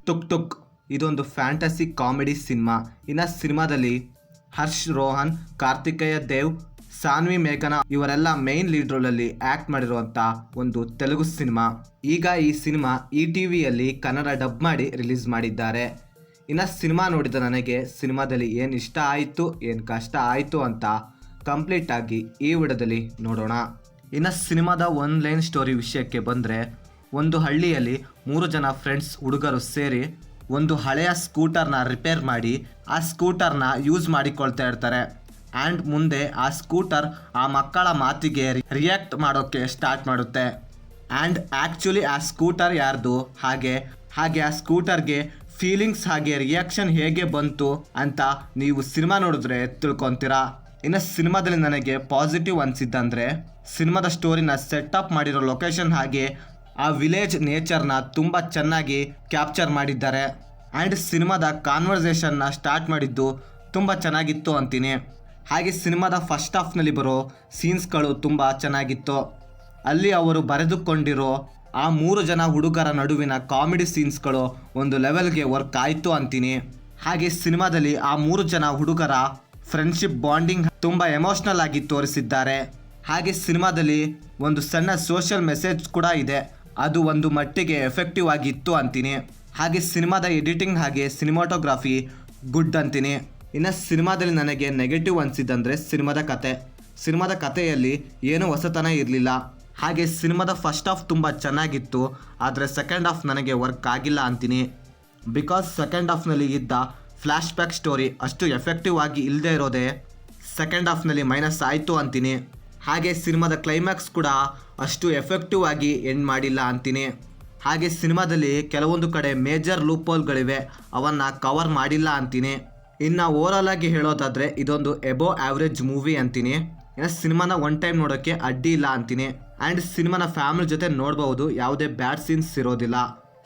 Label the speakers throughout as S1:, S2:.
S1: ತುಕ್ ತುಕ್ ಇದೊಂದು fantasy comedy cinema. ಇನ್ನು ಸಿನಿಮಾದಲ್ಲಿ ಹರ್ಷ್ ರೋಹನ್, ಕಾರ್ತಿಕೇಯ ದೇವ್, ಸಾನ್ವಿ ಮೇಘನಾ ಇವರೆಲ್ಲ ಮೇನ್ ಲೀಡ್ ರೋಲಲ್ಲಿ ಆ್ಯಕ್ಟ್ ಮಾಡಿರುವಂಥ ಒಂದು ತೆಲುಗು ಸಿನಿಮಾ. ಈಗ ಈ ಸಿನಿಮಾ ETVಯಲ್ಲಿ ಕನ್ನಡ ಡಬ್ ಮಾಡಿ ರಿಲೀಸ್ ಮಾಡಿದ್ದಾರೆ. ಇನ್ನು ಸಿನಿಮಾ ನೋಡಿದ ನನಗೆ ಸಿನಿಮಾದಲ್ಲಿ ಏನು ಇಷ್ಟ ಆಯಿತು, ಏನು ಕಷ್ಟ ಆಯಿತು ಅಂತ ಕಂಪ್ಲೀಟಾಗಿ ಈ ವಿಡಿಯೋದಲ್ಲಿ ನೋಡೋಣ. ಇನ್ನು ಸಿನಿಮಾದ ಒನ್ ಲೈನ್ ಸ್ಟೋರಿ ವಿಷಯಕ್ಕೆ ಬಂದರೆ, ಒಂದು ಹಳ್ಳಿಯಲ್ಲಿ 3 ಜನ ಫ್ರೆಂಡ್ಸ್ ಹುಡುಗರು ಸೇರಿ ಒಂದು ಹಳೆಯ ಸ್ಕೂಟರ್ನ ರಿಪೇರ್ ಮಾಡಿ ಆ ಸ್ಕೂಟರ್ನ ಯೂಸ್ ಮಾಡಿಕೊಳ್ತಾ ಇರ್ತಾರೆ. ಆ್ಯಂಡ್ ಮುಂದೆ ಆ ಸ್ಕೂಟರ್ ಆ ಮಕ್ಕಳ ಮಾತಿಗೆ ರಿಯಾಕ್ಟ್ ಮಾಡೋಕ್ಕೆ ಸ್ಟಾರ್ಟ್ ಮಾಡುತ್ತೆ. ಆ್ಯಂಡ್ ಆ್ಯಕ್ಚುಲಿ ಆ ಸ್ಕೂಟರ್ ಯಾರ್ದು, ಹಾಗೆ ಆ ಸ್ಕೂಟರ್ಗೆ ಫೀಲಿಂಗ್ಸ್ ಹಾಗೆ ರಿಯಾಕ್ಷನ್ ಹೇಗೆ ಬಂತು ಅಂತ ನೀವು ಸಿನಿಮಾ ನೋಡಿದ್ರೆ ತಿಳ್ಕೊತೀರಾ. ಇನ್ನು ಸಿನಿಮಾದಲ್ಲಿ ನನಗೆ ಪಾಸಿಟಿವ್ ಅನಿಸಿದ್ದಂದರೆ, ಸಿನಿಮಾದ ಸ್ಟೋರಿನ ಸೆಟಪ್ ಮಾಡಿರೋ ಲೊಕೇಶನ್ ಹಾಗೆ ಆ ವಿಲೇಜ್ ನೇಚರ್ನ ತುಂಬ ಚೆನ್ನಾಗಿ ಕ್ಯಾಪ್ಚರ್ ಮಾಡಿದ್ದಾರೆ. ಆ್ಯಂಡ್ ಸಿನಿಮಾದ ಕಾನ್ವರ್ಸೇಷನ್ನ ಸ್ಟಾರ್ಟ್ ಮಾಡಿದ್ದು ತುಂಬ ಚೆನ್ನಾಗಿತ್ತು ಅಂತೀನಿ. ಹಾಗೆ ಸಿನಿಮಾದ ಫಸ್ಟ್ ಹಾಫ್ನಲ್ಲಿ ಬರೋ ಸೀನ್ಸ್ಗಳು ತುಂಬ ಚೆನ್ನಾಗಿತ್ತು. ಅಲ್ಲಿ ಅವರು ಬರೆದುಕೊಂಡಿರೋ ಆ 3 ಜನ ಹುಡುಗರ ನಡುವಿನ ಕಾಮಿಡಿ ಸೀನ್ಸ್ಗಳು ಒಂದು ಲೆವೆಲ್ಗೆ ವರ್ಕ್ ಆಯಿತು ಅಂತೀನಿ. ಹಾಗೆ ಸಿನಿಮಾದಲ್ಲಿ ಆ 3 ಜನ ಹುಡುಗರ ಫ್ರೆಂಡ್ಶಿಪ್ ಬಾಂಡಿಂಗ್ ತುಂಬ ಎಮೋಷ್ನಲ್ ಆಗಿ ತೋರಿಸಿದ್ದಾರೆ. ಹಾಗೆ ಸಿನಿಮಾದಲ್ಲಿ ಒಂದು ಸಣ್ಣ ಸೋಷಿಯಲ್ ಮೆಸೇಜ್ ಕೂಡ ಇದೆ, ಅದು ಒಂದು ಮಟ್ಟಿಗೆ ಎಫೆಕ್ಟಿವ್ ಆಗಿತ್ತು ಅಂತೀನಿ. ಹಾಗೆ ಸಿನಿಮಾದ ಎಡಿಟಿಂಗ್ ಹಾಗೆ ಸಿನಿಮಾಟೋಗ್ರಫಿ ಗುಡ್ ಅಂತೀನಿ. ಇನ್ನು ಸಿನಿಮಾದಲ್ಲಿ ನನಗೆ ನೆಗೆಟಿವ್ ಅನಿಸಿದ್ದಂದರೆ ಸಿನಿಮಾದ ಕಥೆಯಲ್ಲಿ ಏನೂ ಹೊಸತನ ಇರಲಿಲ್ಲ. ಹಾಗೆ ಸಿನಿಮಾದ ಫಸ್ಟ್ ಹಾಫ್ ತುಂಬ ಚೆನ್ನಾಗಿತ್ತು, ಆದರೆ ಸೆಕೆಂಡ್ ಹಾಫ್ ನನಗೆ ವರ್ಕ್ ಆಗಿಲ್ಲ ಅಂತೀನಿ. ಬಿಕಾಸ್ ಸೆಕೆಂಡ್ ಹಾಫ್ನಲ್ಲಿ ಇದ್ದ ಫ್ಲ್ಯಾಶ್ ಬ್ಯಾಕ್ ಸ್ಟೋರಿ ಅಷ್ಟು ಎಫೆಕ್ಟಿವ್ ಆಗಿ ಇಲ್ಲದೆ ಇರೋದೇ ಸೆಕೆಂಡ್ ಹಾಫ್ನಲ್ಲಿ ಮೈನಸ್ ಆಯಿತು ಅಂತೀನಿ. ಹಾಗೆ ಸಿನಿಮಾದ ಕ್ಲೈಮ್ಯಾಕ್ಸ್ ಕೂಡ ಅಷ್ಟು ಎಫೆಕ್ಟಿವ್ ಆಗಿ ಎಂಡ್ ಮಾಡಿಲ್ಲ ಅಂತೀನಿ. ಹಾಗೆ ಸಿನಿಮಾದಲ್ಲಿ ಕೆಲವೊಂದು ಕಡೆ ಮೇಜರ್ ಲೂಪೋಲ್ಗಳಿವೆ, ಅವನ್ನು ಕವರ್ ಮಾಡಿಲ್ಲ ಅಂತೀನಿ. ಇನ್ನು ಓವರಾಲ್ ಆಗಿ ಹೇಳೋದಾದರೆ ಇದೊಂದು ಎಬೋ ಆ್ಯಾವ್ರೇಜ್ ಮೂವಿ ಅಂತೀನಿ. ಇನ್ನು ಸಿನಿಮಾನ ಒನ್ ಟೈಮ್ ನೋಡೋಕ್ಕೆ ಅಡ್ಡಿ ಇಲ್ಲ ಅಂತೀನಿ. ಆ್ಯಂಡ್ ಸಿನಿಮಾನ ಫ್ಯಾಮಿಲಿ ಜೊತೆ ನೋಡ್ಬೋದು, ಯಾವುದೇ ಬ್ಯಾಡ್ ಸೀನ್ಸ್ ಇರೋದಿಲ್ಲ.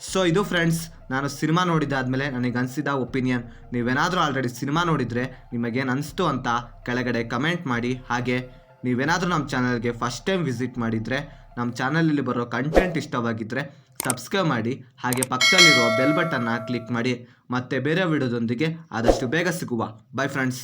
S1: ಸೊ ಇದು ಫ್ರೆಂಡ್ಸ್, ನಾನು ಸಿನಿಮಾ ನೋಡಿದಾದ್ಮೇಲೆ ನನಗೆ ಅನಿಸಿದ ಒಪಿನಿಯನ್. ನೀವೇನಾದರೂ ಆಲ್ರೆಡಿ ಸಿನಿಮಾ ನೋಡಿದರೆ ನಿಮಗೇನು ಅನಿಸ್ತು ಅಂತ ಕೆಳಗಡೆ ಕಮೆಂಟ್ ಮಾಡಿ. ಹಾಗೆ ನೀವೇನಾದರೂ ನಮ್ಮ ಚಾನಲ್ಗೆ ಫಸ್ಟ್ ಟೈಮ್ ವಿಸಿಟ್ ಮಾಡಿದರೆ, ನಮ್ಮ ಚಾನಲಲ್ಲಿ ಬರೋ ಕಂಟೆಂಟ್ ಇಷ್ಟವಾಗಿದ್ದರೆ ಸಬ್ಸ್ಕ್ರೈಬ್ ಮಾಡಿ. ಹಾಗೆ ಪಕ್ಕದಲ್ಲಿರೋ ಬೆಲ್ ಬಟನ್ನ ಕ್ಲಿಕ್ ಮಾಡಿ. ಮತ್ತೆ ಬೇರೆ ವಿಡಿಯೋದೊಂದಿಗೆ ಆದಷ್ಟು ಬೇಗ ಸಿಗುವ. By friends.